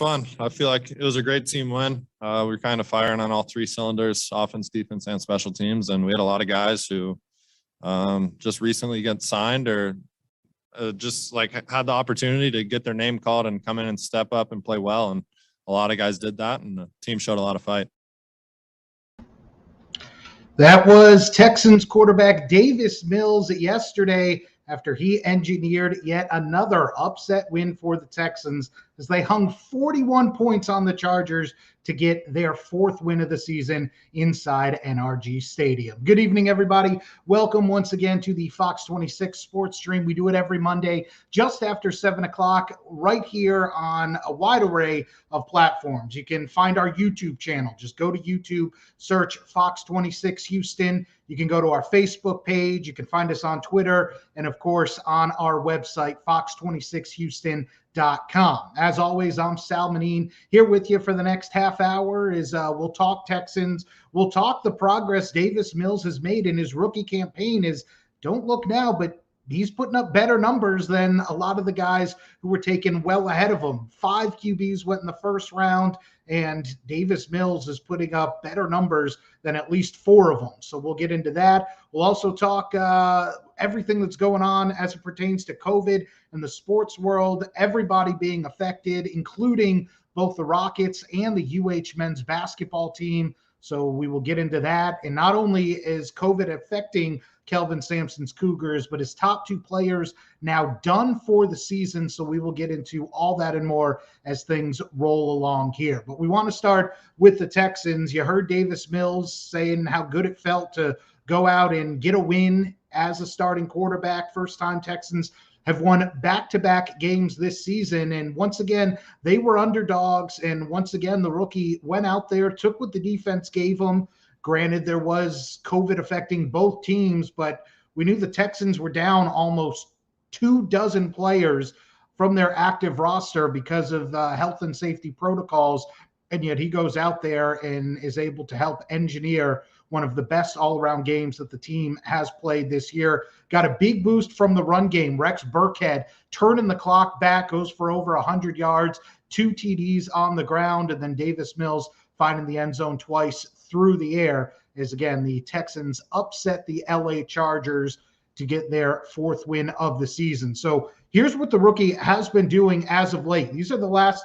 fun. I feel like it was a great team win. We were kind of firing on all three cylinders, offense, defense, and special teams. And we had a lot of guys who just recently got signed or just like had the opportunity to get their name called and come in and step up and play well. And a lot of guys did that, and the team showed a lot of fight. That was Texans quarterback Davis Mills yesterday after he engineered yet another upset win for the Texans as they hung 41 points on the Chargers to get their fourth win of the season inside NRG Stadium. Good evening, everybody. Welcome once again to the Fox 26 Sports Stream. We do it every Monday just after 7 o'clock right here on a wide array of platforms. You can find our YouTube channel. Just go to YouTube, search Fox 26 Houston. You can go to our Facebook page. You can find us on Twitter and, of course, on our website, fox26houston.com. As always, I'm Sal Manine here with you for the next half hour. We'll talk Texans. We'll talk the progress Davis Mills has made in his rookie campaign. Don't look now, but he's putting up better numbers than a lot of the guys who were taken well ahead of him. 5 QBs went in the first round, and Davis Mills is putting up better numbers than at least 4 of them. So we'll get into that. We'll also talk everything that's going on as it pertains to COVID and the sports world, everybody being affected, including both the Rockets and the UH men's basketball team. So we will get into that. And not only is COVID affecting Kelvin Sampson's Cougars, but his top 2 players now done for the season. So we will get into all that and more as things roll along here. But we want to start with the Texans. You heard Davis Mills saying how good it felt to go out and get a win as a starting quarterback. First time Texans have won back-to-back games this season. And once again, they were underdogs. And once again, the rookie went out there, took what the defense gave him. Granted, there was COVID affecting both teams, but we knew the Texans were down almost 24 players from their active roster because of health and safety protocols. And yet he goes out there and is able to help engineer one of the best all-around games that the team has played this year. Got a big boost from the run game. Rex Burkhead turning the clock back, goes for over 100 yards, 2 TDs on the ground, and then Davis Mills finding the end zone twice through the air as, again, the Texans upset the LA Chargers to get their 4th win of the season. So here's what the rookie has been doing as of late. These are the last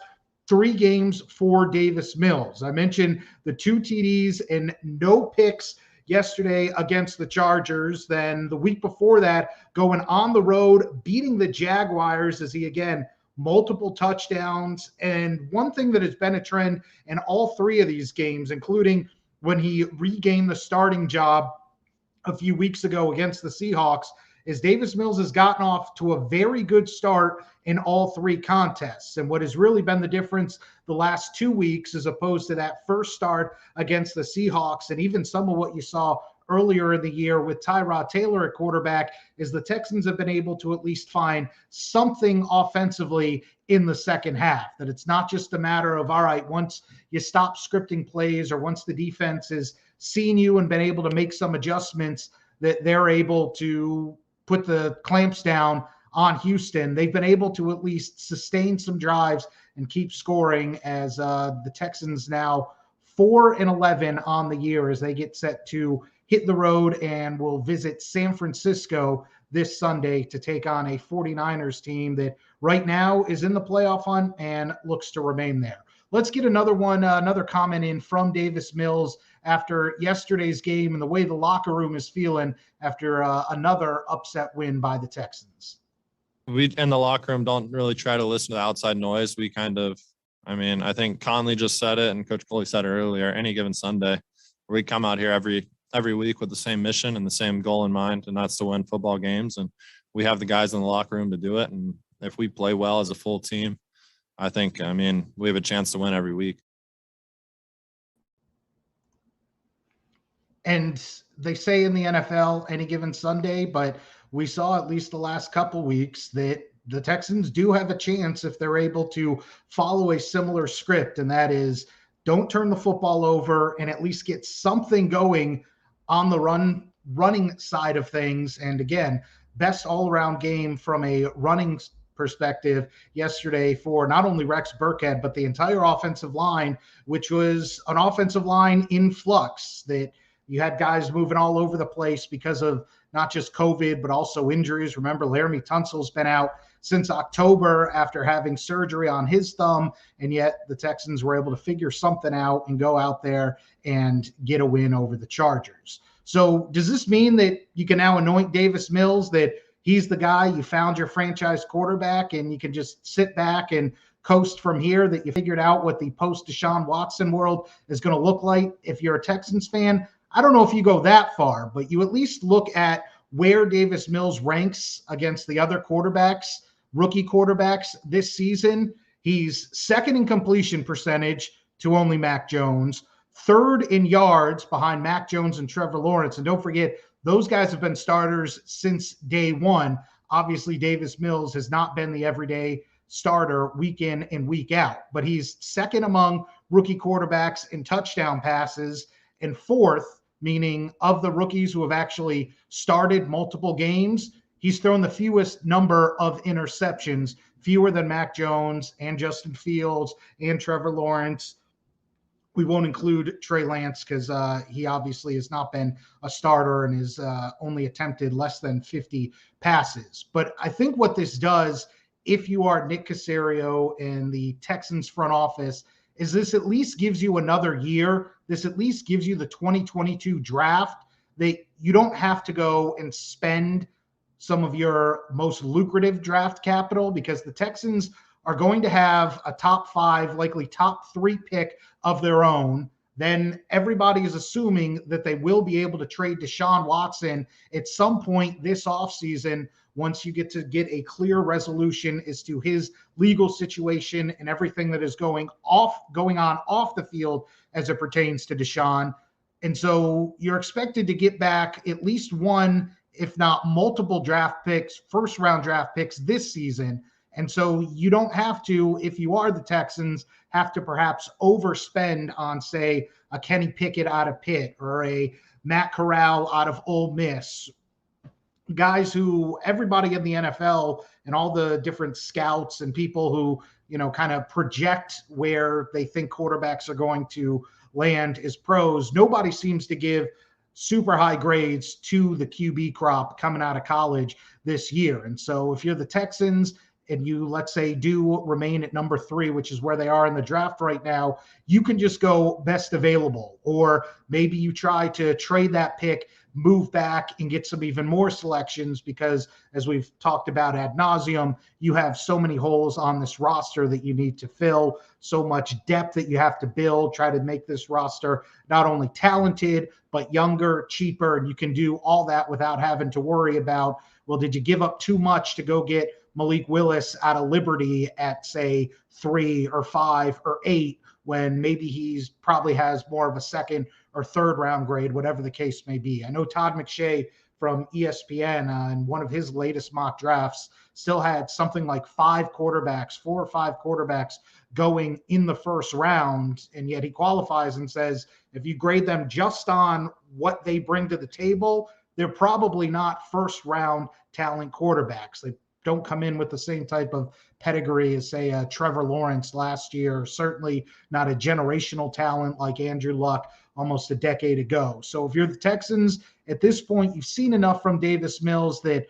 3 games for Davis Mills. I mentioned the 2 TDs and no picks yesterday against the Chargers. Then the week before that, going on the road, beating the Jaguars as he, again, multiple touchdowns. And one thing that has been a trend in all 3 of these games, including when he regained the starting job a few weeks ago against the Seahawks, is Davis Mills has gotten off to a very good start in all 3 contests. And what has really been the difference the last 2 weeks as opposed to that first start against the Seahawks, and even some of what you saw earlier in the year with Tyrod Taylor at quarterback, is the Texans have been able to at least find something offensively in the second half. That it's not just a matter of, all right, once you stop scripting plays or once the defense has seen you and been able to make some adjustments, that they're able to put the clamps down on Houston. They've been able to at least sustain some drives and keep scoring as the Texans now 4-11 on the year as they get set to hit the road and will visit San Francisco this Sunday to take on a 49ers team that right now is in the playoff hunt and looks to remain there. Let's get another comment in from Davis Mills after yesterday's game and the way the locker room is feeling after another upset win by the Texans. We in the locker room don't really try to listen to the outside noise. We I think Conley just said it and Coach Coley said it earlier, any given Sunday, we come out here every week with the same mission and the same goal in mind, and that's to win football games. And we have the guys in the locker room to do it. And if we play well as a full team, I think, we have a chance to win every week. And they say in the NFL, any given Sunday, but we saw at least the last couple weeks that the Texans do have a chance if they're able to follow a similar script, and that is don't turn the football over and at least get something going on the running side of things. And again, best all-around game from a running perspective yesterday for not only Rex Burkhead, but the entire offensive line, which was an offensive line in flux, that you had guys moving all over the place because of not just COVID, but also injuries. Remember, Laramie Tunsil's been out since October after having surgery on his thumb, and yet the Texans were able to figure something out and go out there and get a win over the Chargers. So does this mean that you can now anoint Davis Mills, that he's the guy, you found your franchise quarterback, and you can just sit back and coast from here, that you figured out what the post-Deshaun Watson world is going to look like if you're a Texans fan? I don't know if you go that far, but you at least look at where Davis Mills ranks against the other quarterbacks, rookie quarterbacks this season. He's second in completion percentage to only Mac Jones, third in yards behind Mac Jones and Trevor Lawrence. And don't forget, those guys have been starters since day one. Obviously, Davis Mills has not been the everyday starter week in and week out, but he's second among rookie quarterbacks in touchdown passes and fourth, meaning of the rookies who have actually started multiple games, he's thrown the fewest number of interceptions, fewer than Mac Jones and Justin Fields and Trevor Lawrence. We won't include Trey Lance because he obviously has not been a starter and has only attempted less than 50 passes. But I think what this does, if you are Nick Caserio and the Texans front office, is this at least gives you another year. This at least gives you the 2022 draft that you don't have to go and spend some of your most lucrative draft capital, because the Texans are going to have a top 5, likely top 3 pick of their own. Then everybody is assuming that they will be able to trade Deshaun Watson at some point this offseason once you get a clear resolution as to his legal situation and everything that is going on off the field as it pertains to Deshaun. And so you're expected to get back at least one, if not multiple draft picks, first-round draft picks this season. And so you don't have to, if you are the Texans, have to perhaps overspend on, say, a Kenny Pickett out of Pitt or a Matt Corral out of Ole Miss. Guys who everybody in the NFL and all the different scouts and people who, kind of project where they think quarterbacks are going to land as pros, nobody seems to give super high grades to the QB crop coming out of college this year. And so if you're the Texans and you, let's say, do remain at number 3, which is where they are in the draft right now, you can just go best available. Or maybe you try to trade that pick, move back and get some even more selections, because as we've talked about ad nauseum, you have so many holes on this roster that you need to fill, so much depth that you have to build, try to make this roster not only talented, but younger, cheaper. And you can do all that without having to worry about, well, did you give up too much to go get Malik Willis out of Liberty at, say, 3 or 5 or 8, when maybe he's probably has more of a second or third round grade, whatever the case may be. I know Todd McShay from ESPN in one of his latest mock drafts still had something like 4 or 5 quarterbacks going in the first round. And yet he qualifies and says, if you grade them just on what they bring to the table, they're probably not first round talent quarterbacks. They don't come in with the same type of pedigree as, say, Trevor Lawrence last year, certainly not a generational talent like Andrew Luck almost a decade ago. So if you're the Texans at this point, you've seen enough from Davis Mills that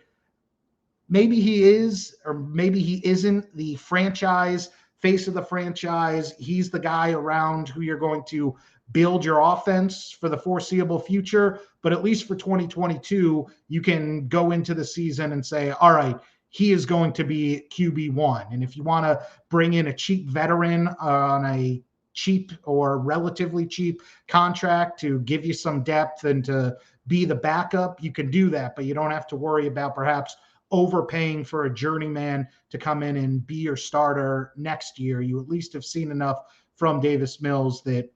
maybe he is, or maybe he isn't the franchise, face of the franchise. He's the guy around who you're going to build your offense for the foreseeable future. But at least for 2022, you can go into the season and say, all right, he is going to be QB1. And if you want to bring in a cheap veteran on a cheap or relatively cheap contract to give you some depth and to be the backup, you can do that, but you don't have to worry about perhaps overpaying for a journeyman to come in and be your starter next year. You at least have seen enough from Davis Mills that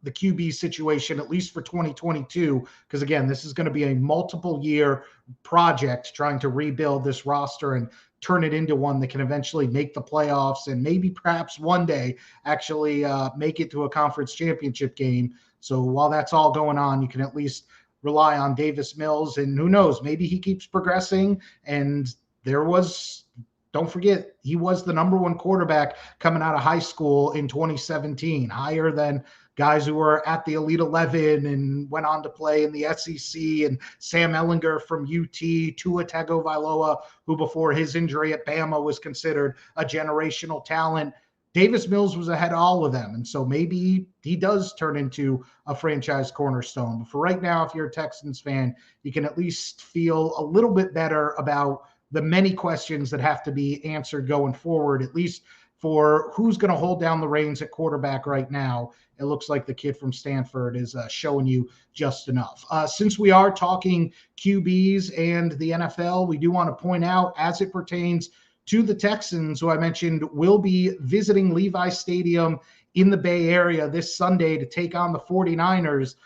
the QB situation, at least for 2022, because again, this is going to be a multiple year project trying to rebuild this roster and turn it into one that can eventually make the playoffs and maybe perhaps one day actually make it to a conference championship game. So while that's all going on, you can at least rely on Davis Mills, and who knows, maybe he keeps progressing. And there was don't forget, he was the number one quarterback coming out of high school in 2017, higher than guys who were at the Elite 11 and went on to play in the SEC, and Sam Ehlinger from UT, Tua Tagovailoa, who before his injury at Bama was considered a generational talent. Davis Mills was ahead of all of them. And so maybe he does turn into a franchise cornerstone. But for right now, if you're a Texans fan, you can at least feel a little bit better about the many questions that have to be answered going forward, at least for who's going to hold down the reins at quarterback right now. It looks like the kid from Stanford is showing you just enough. Since we are talking QBs and the NFL, we do want to point out, as it pertains to the Texans, who I mentioned will be visiting Levi Stadium in the Bay Area this Sunday to take on the 49ers.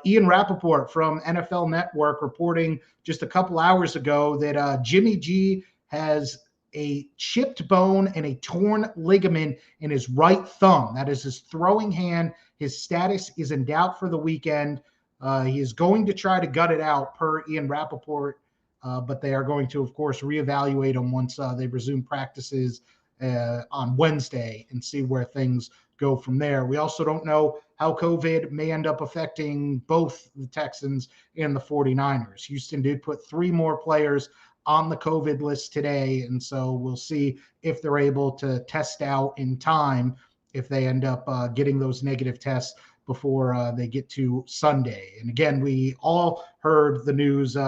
Ian Rappaport from NFL Network reporting just a couple hours ago that Jimmy G has a chipped bone and a torn ligament in his right thumb. That is his throwing hand. His status is in doubt for the weekend. He is going to try to gut it out, per Ian Rappaport. But they are going to, of course, reevaluate him once they resume practices on Wednesday and see where things go from there. We also don't know how COVID may end up affecting both the Texans and the 49ers. Houston did put 3 more players on the COVID list today, and so we'll see if they're able to test out in time if they end up getting those negative tests before they get to Sunday. And again, we all heard the news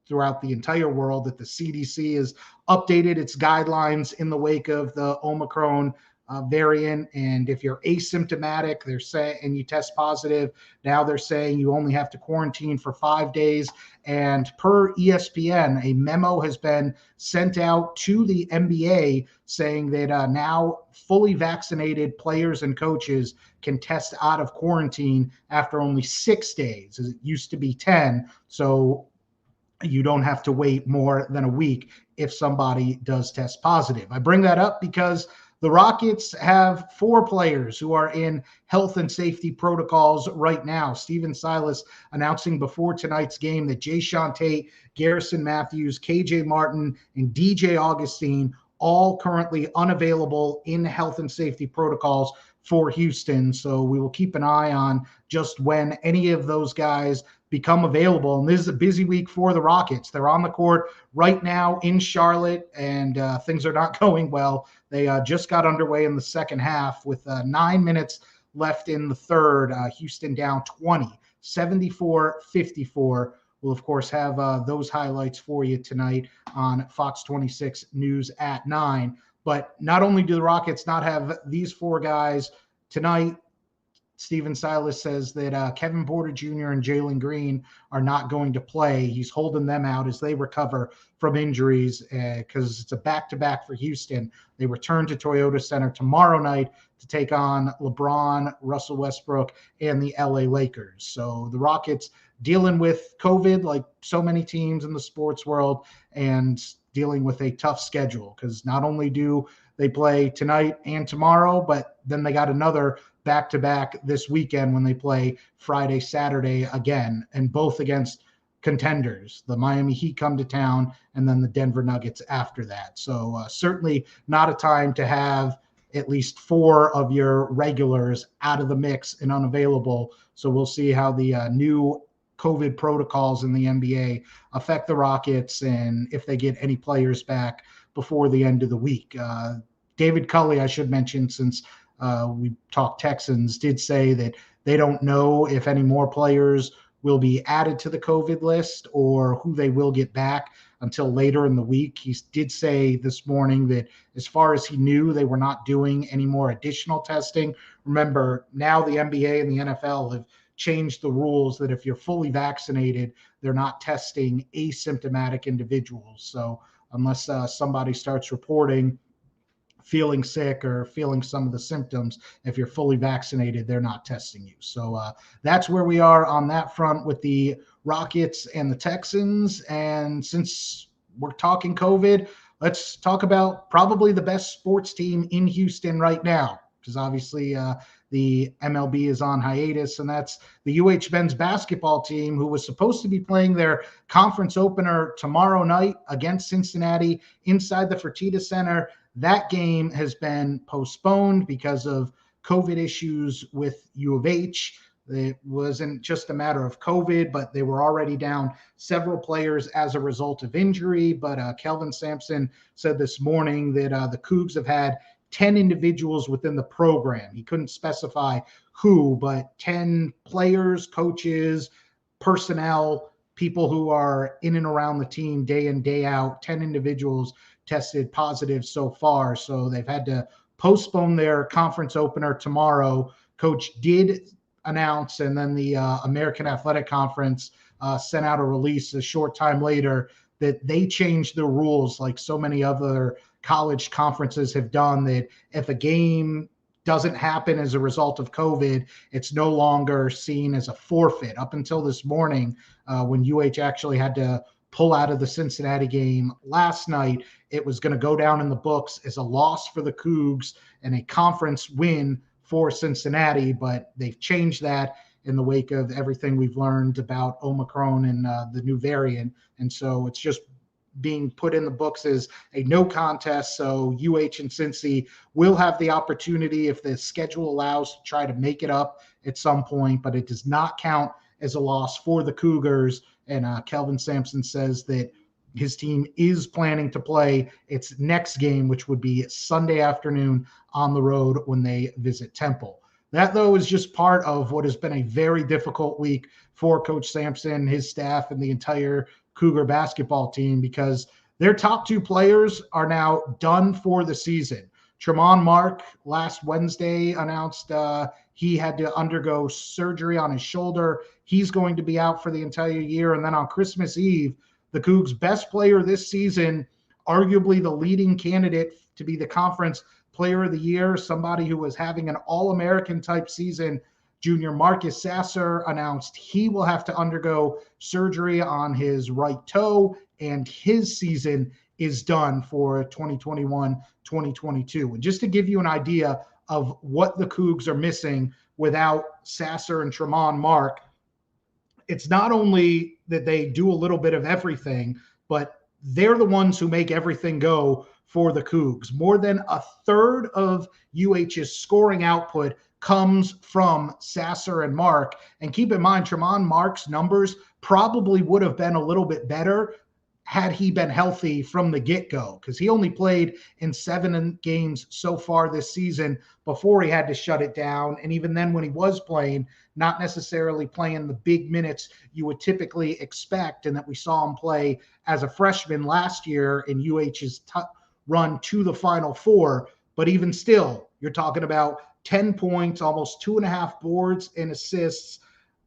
throughout the entire world that the CDC has updated its guidelines in the wake of the Omicron variant. And if you're asymptomatic, they're saying, and you test positive, now they're saying you only have to quarantine for 5 days. And per ESPN, a memo has been sent out to the NBA saying that now fully vaccinated players and coaches can test out of quarantine after only 6 days, as it used to be 10. So you don't have to wait more than a week if somebody does test positive. I bring that up because the Rockets have 4 players who are in health and safety protocols right now. Steven Silas announcing before tonight's game that Jayshawn Tate, Garrison Matthews, KJ Martin, and DJ Augustine all currently unavailable in health and safety protocols for Houston. So we will keep an eye on just when any of those guys become available. And this is a busy week for the Rockets. They're on the court right now in Charlotte, and things are not going well. They just got underway in the second half with 9 minutes left in the third. Houston down 20, 74-54. We'll, of course, have those highlights for you tonight on Fox 26 News at 9. But not only do the Rockets not have these 4 guys tonight, Steven Silas says that Kevin Porter Jr. and Jalen Green are not going to play. He's holding them out as they recover from injuries because it's a back-to-back for Houston. They return to Toyota Center tomorrow night to take on LeBron, Russell Westbrook, and the LA Lakers. So the Rockets dealing with COVID like so many teams in the sports world, and dealing with a tough schedule because not only do they play tonight and tomorrow, but then they got another back-to-back this weekend when they play Friday, Saturday again, and both against contenders. The Miami Heat come to town, and then the Denver Nuggets after that. So certainly not a time to have at least 4 of your regulars out of the mix and unavailable. So we'll see how the new COVID protocols in the NBA affect the Rockets and if they get any players back before the end of the week. David Culley, I should mention, since we talked Texans, did say that they don't know if any more players will be added to the COVID list or who they will get back until later in the week. He did say this morning that as far as he knew, they were not doing any more additional testing. Remember, now the NBA and the NFL have changed the rules that if you're fully vaccinated, they're not testing asymptomatic individuals. So unless somebody starts reporting feeling sick or feeling some of the symptoms, if you're fully vaccinated, they're not testing you. So that's where we are on that front with the Rockets and the Texans. And since we're talking COVID, let's talk about probably the best sports team in Houston right now, because obviously the MLB is on hiatus, and that's the UH men's basketball team, who was supposed to be playing their conference opener tomorrow night against Cincinnati inside the Fertitta Center. That game has been postponed because of COVID issues with U of H. It wasn't just a matter of COVID, but they were already down several players as a result of injury. But Kelvin Sampson said this morning that the Cougs have had 10 individuals within the program. He couldn't specify who, but 10 players, coaches, personnel, people who are in and around the team day in, day out, 10 individuals tested positive so far. So they've had to postpone their conference opener tomorrow. Coach did announce, and then the American Athletic Conference sent out a release a short time later that they changed the rules like so many other college conferences have done, that if a game doesn't happen as a result of COVID, it's no longer seen as a forfeit. Up until this morning, when UH actually had to pull out of the Cincinnati game last night, it was going to go down in the books as a loss for the Cougs and a conference win for Cincinnati, but they've changed that in the wake of everything we've learned about Omicron and the new variant. And so it's just being put in the books as a no contest. So UH and Cincy will have the opportunity, if the schedule allows, to try to make it up at some point, but it does not count as a loss for the Cougars. And Kelvin Sampson says that his team is planning to play its next game, which would be Sunday afternoon on the road when they visit Temple. That, though, is just part of what has been a very difficult week for Coach Sampson, his staff, and the entire Cougar basketball team, because their top two players are now done for the season. Tremont Mark last Wednesday announced he had to undergo surgery on his shoulder. He's going to be out for the entire year. And then on Christmas Eve, the Cougs' best player this season, arguably the leading candidate to be the conference player of the year, somebody who was having an All-American type season, junior Marcus Sasser, announced he will have to undergo surgery on his right toe, and his season is done for 2021-2022. And just to give you an idea of what the Cougs are missing without Sasser and Tremont Mark, it's not only that they do a little bit of everything, but they're the ones who make everything go for the Cougs. More than a third of UH's scoring output comes from Sasser and Mark. And keep in mind, Tremont Mark's numbers probably would have been a little bit better had he been healthy from the get-go, because he only played in 7 games so far this season before he had to shut it down. And even then, when he was playing, not necessarily playing the big minutes you would typically expect, and that we saw him play as a freshman last year in UH's run to the Final Four. But even still, you're talking about 10 points, almost 2.5 boards and assists,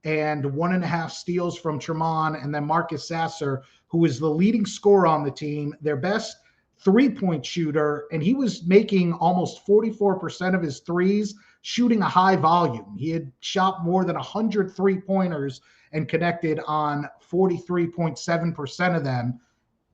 and 1.5 steals from Tremont, and then Marcus Sasser, who is the leading scorer on the team, their best three-point shooter, and he was making almost 44% of his threes, shooting a high volume. He had shot more than 100 three-pointers and connected on 43.7% of them,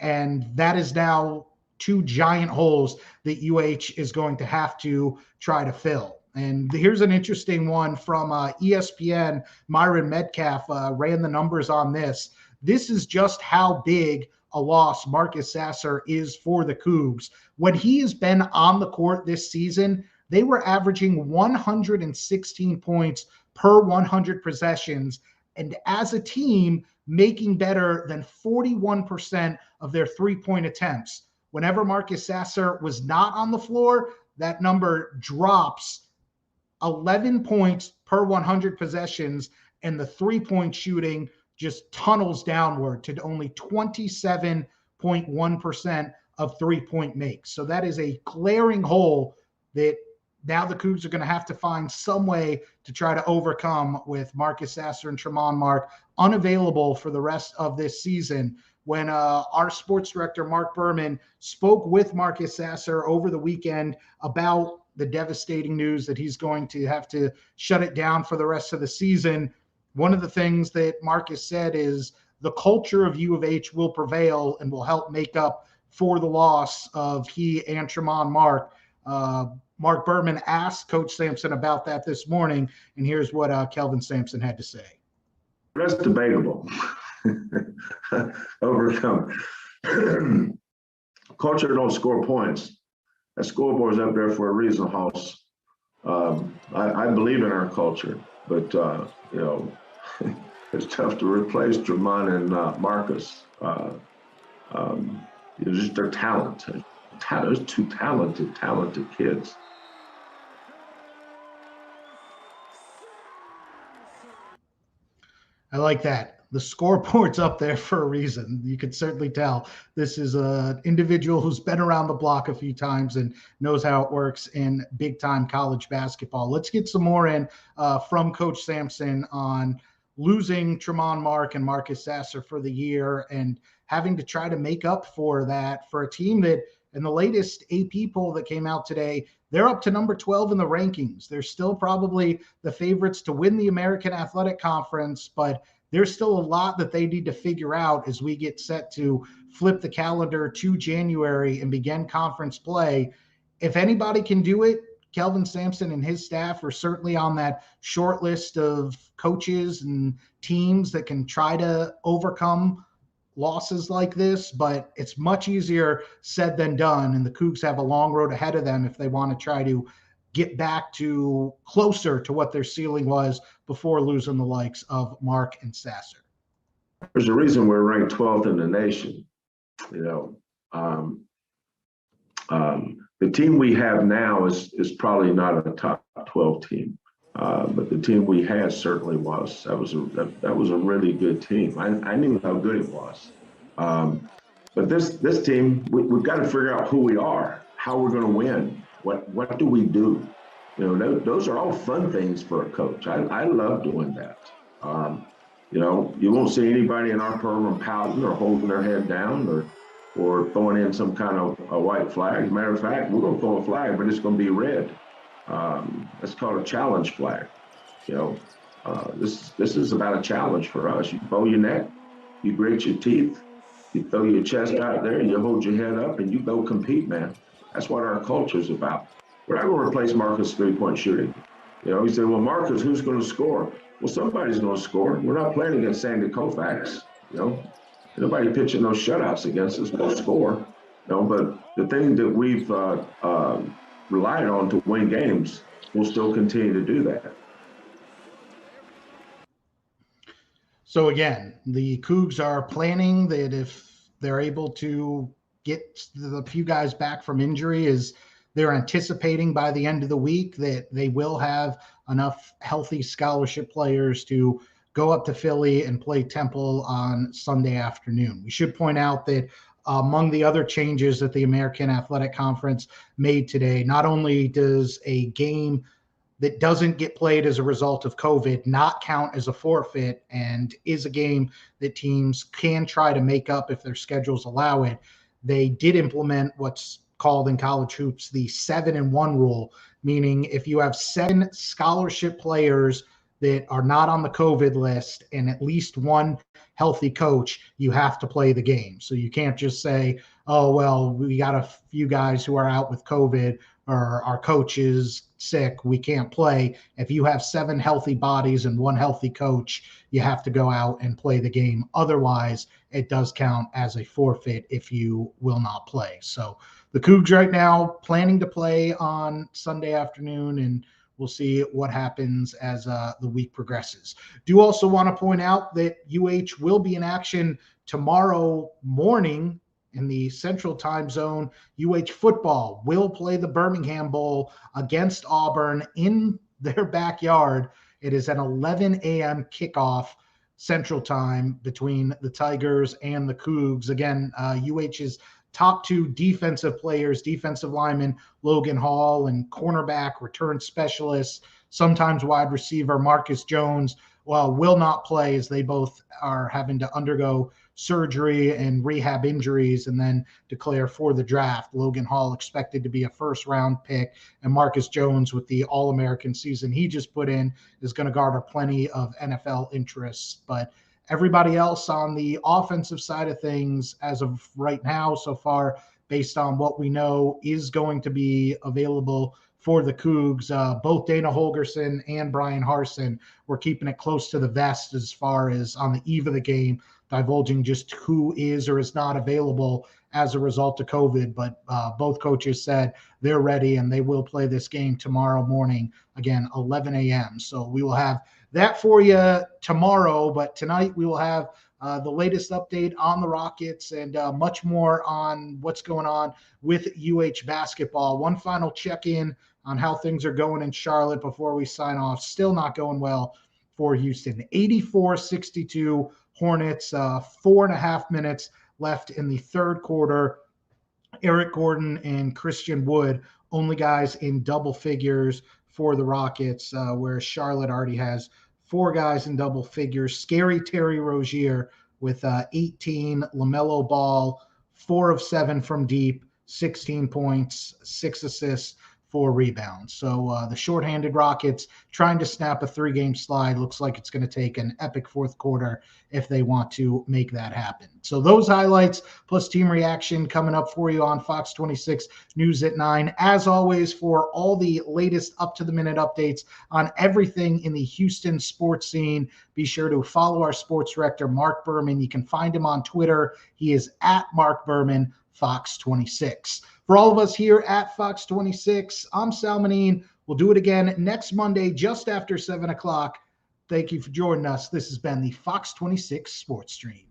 and that is now 2 giant holes that UH is going to have to try to fill. And here's an interesting one from ESPN. Myron Metcalf ran the numbers on this. This is just how big a loss Marcus Sasser is for the Cougs. When he has been on the court this season, they were averaging 116 points per 100 possessions, and as a team, making better than 41% of their three-point attempts. Whenever Marcus Sasser was not on the floor, that number drops 11 points per 100 possessions, and the three-point shooting just tunnels downward to only 27.1% of three-point makes. So that is a glaring hole that now the Cougs are going to have to find some way to try to overcome, with Marcus Sasser and Tremont Mark unavailable for the rest of this season. When our sports director, Mark Berman, spoke with Marcus Sasser over the weekend about the devastating news that he's going to have to shut it down for the rest of the season, one of the things that Marcus said is the culture of U of H will prevail and will help make up for the loss of he and Tremont Mark. Mark Berman asked Coach Sampson about that this morning, and here's what Kelvin Sampson had to say. That's debatable. Overcome. Culture don't score points. That scoreboard's up there for a reason, Hoss. I believe in our culture, but it's tough to replace Tremont and Marcus. Just their talent. Those two talented kids. I like that. The scoreboard's up there for a reason. You could certainly tell this is an individual who's been around the block a few times and knows how it works in big-time college basketball. Let's get some more in from Coach Sampson on losing Tremont Mark and Marcus Sasser for the year and having to try to make up for that for a team that in the latest AP poll that came out today, they're up to number 12 in the rankings. They're still probably the favorites to win the American Athletic Conference, but there's still a lot that they need to figure out as we get set to flip the calendar to January and begin conference play. If anybody can do it, Kelvin Sampson and his staff are certainly on that short list of coaches and teams that can try to overcome losses like this, but it's much easier said than done. And the Cougs have a long road ahead of them if they want to try to get back to closer to what their ceiling was before losing the likes of Mark and Sasser. There's a reason we're ranked 12th in the nation. The team we have now is probably not a top 12 team, but the team we had certainly was. That was a really good team. I knew how good it was. But this team, we've got to figure out who we are, how we're going to win. What do we do? Those are all fun things for a coach. I love doing that. You won't see anybody in our program pouting or holding their head down or throwing in some kind of a white flag. As a matter of fact, we're going to throw a flag, but it's going to be red. That's called a challenge flag. This is about a challenge for us. You bow your neck, you grit your teeth, you throw your chest out there, you hold your head up, and you go compete, man. That's what our culture is about. We're not going to replace Marcus' three-point shooting. You say, well, Marcus, who's going to score? Well, somebody's going to score. We're not playing against Sandy Koufax. Nobody pitching those shutouts against us will score. But the thing that we've relied on to win games, we'll still continue to do that. So again, the Cougs are planning that if they're able to get the few guys back from injury, is they're anticipating by the end of the week that they will have enough healthy scholarship players to go up to Philly and play Temple on Sunday afternoon. We should point out that among the other changes that the American Athletic Conference made today, not only does a game that doesn't get played as a result of COVID not count as a forfeit and is a game that teams can try to make up if their schedules allow it, they did implement what's called in college hoops the 7-1 rule, meaning if you have 7 scholarship players that are not on the COVID list and at least one healthy coach, you have to play the game. So you can't just say, oh, well, we got a few guys who are out with COVID or our coach is sick, we can't play. If you have 7 healthy bodies and one healthy coach, you have to go out and play the game. Otherwise, it does count as a forfeit if you will not play. So the Cougs right now planning to play on Sunday afternoon, and we'll see what happens as the week progresses. Do also want to point out that UH will be in action tomorrow morning in the Central Time Zone. UH football will play the Birmingham Bowl against Auburn in their backyard. It is an 11 a.m. kickoff Central Time between the Tigers and the Cougs. Again, UH's top 2 defensive players, defensive lineman Logan Hall and cornerback return specialist, sometimes wide receiver Marcus Jones, will not play as they both are having to undergo surgery and rehab injuries and then declare for the draft. Logan Hall expected to be a first-round pick, and Marcus Jones, with the All-American season he just put in, is going to garner plenty of NFL interest. But everybody else on the offensive side of things, as of right now, so far, based on what we know is going to be available for the Cougs. Both Dana Holgerson and Brian Harsin were keeping it close to the vest as far as on the eve of the game, divulging just who is or is not available as a result of COVID. But both coaches said they're ready and they will play this game tomorrow morning, again, 11 a.m. So we will have that for you tomorrow. But tonight we will have the latest update on the Rockets and much more on what's going on with UH basketball. One final check-in on how things are going in Charlotte before we sign off. Still not going well for Houston. 84-62 Hornets, 4.5 minutes left in the third quarter. Eric Gordon and Christian Wood, only guys in double figures for the Rockets, whereas Charlotte already has 4 guys in double figures. Scary Terry Rozier with 18, LaMelo Ball, 4 of 7 from deep, 16 points, 6 assists, 4 rebounds. So the shorthanded Rockets trying to snap a 3-game slide. Looks like it's going to take an epic fourth quarter if they want to make that happen. So those highlights plus team reaction coming up for you on Fox 26 News at 9. As always, for all the latest up-to-the-minute updates on everything in the Houston sports scene, be sure to follow our sports director, Mark Berman. You can find him on Twitter. He is at Mark Berman, Fox 26. For all of us here at Fox 26, I'm Sal Manine. We'll do it again next Monday, just after 7 o'clock. Thank you for joining us. This has been the Fox 26 Sports Stream.